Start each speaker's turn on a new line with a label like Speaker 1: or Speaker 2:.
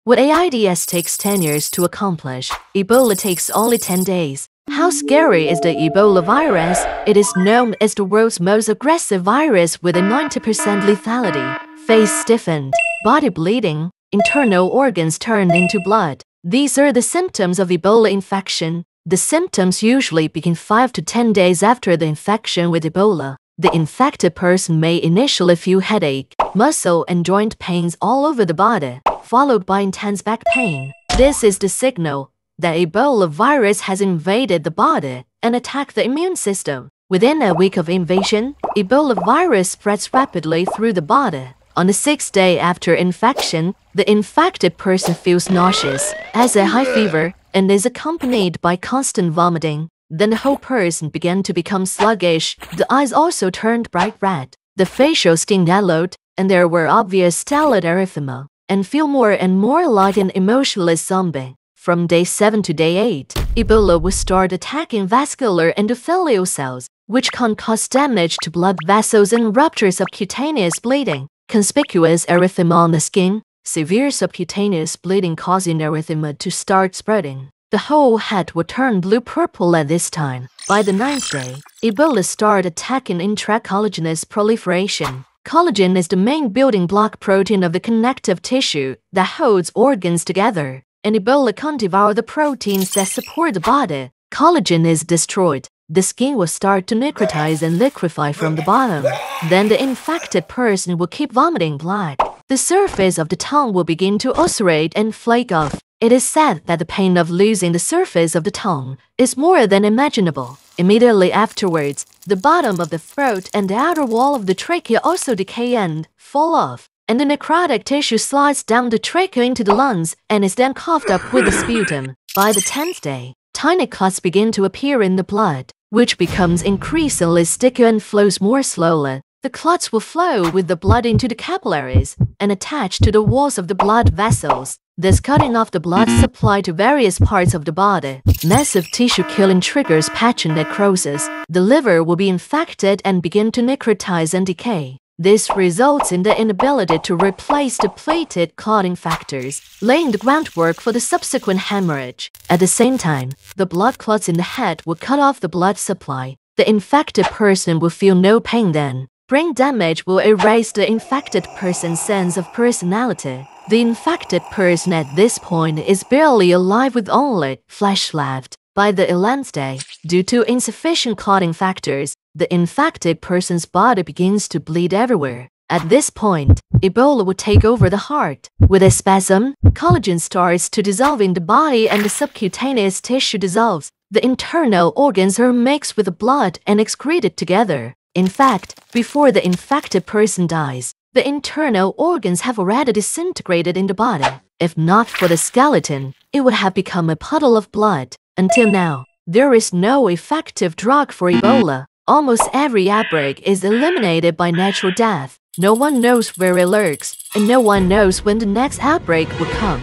Speaker 1: What AIDS takes 10 years to accomplish, Ebola takes only 10 days. How scary is the Ebola virus? It is known as the world's most aggressive virus with a 90% lethality. Face stiffened, body bleeding, internal organs turned into blood. These are the symptoms of Ebola infection. The symptoms usually begin 5 to 10 days after the infection with Ebola. The infected person may initially feel headache, muscle and joint pains all over the body, followed by intense back pain. This is the signal that Ebola virus has invaded the body and attacked the immune system. Within a week of invasion, Ebola virus spreads rapidly through the body. On the 6th day after infection, the infected person feels nauseous, has a high fever, and is accompanied by constant vomiting. Then the whole person began to become sluggish. The eyes also turned bright red. The facial skin yellowed, and there were obvious stellate erythema, and feel more and more like an emotionless zombie. From day 7 to day 8, Ebola will start attacking vascular endothelial cells, which can cause damage to blood vessels and rupture subcutaneous bleeding. Conspicuous erythema on the skin, severe subcutaneous bleeding causing erythema to start spreading. The whole head will turn blue-purple at this time. By the 9th day, Ebola started attacking intracollagenous proliferation. Collagen is the main building block protein of the connective tissue that holds organs together, and Ebola can devour the proteins that support the body. Collagen is destroyed. The skin will start to necrotize and liquefy from the bottom. Then the infected person will keep vomiting blood. The surface of the tongue will begin to ulcerate and flake off. It is said that the pain of losing the surface of the tongue is more than imaginable. Immediately afterwards, the bottom of the throat and the outer wall of the trachea also decay and fall off, and the necrotic tissue slides down the trachea into the lungs and is then coughed up with the sputum. By the 10th day, tiny clots begin to appear in the blood, which becomes increasingly sticky and flows more slowly. The clots will flow with the blood into the capillaries and attach to the walls of the blood vessels, thus cutting off the blood supply to various parts of the body. Massive tissue killing triggers patient necrosis. The liver will be infected and begin to necrotize and decay. This results in the inability to replace depleted clotting factors, laying the groundwork for the subsequent hemorrhage. At the same time, the blood clots in the head will cut off the blood supply. The infected person will feel no pain then. Brain damage will erase the infected person's sense of personality. The infected person at this point is barely alive with only flesh left. By the 11th day, due to insufficient clotting factors, the infected person's body begins to bleed everywhere. At this point, Ebola will take over the heart. With a spasm, collagen starts to dissolve in the body and the subcutaneous tissue dissolves. The internal organs are mixed with the blood and excreted together. In fact, before the infected person dies, the internal organs have already disintegrated in the body. If not for the skeleton, it would have become a puddle of blood. Until now, there is no effective drug for Ebola. Almost every outbreak is eliminated by natural death. No one knows where it lurks, and no one knows when the next outbreak will come.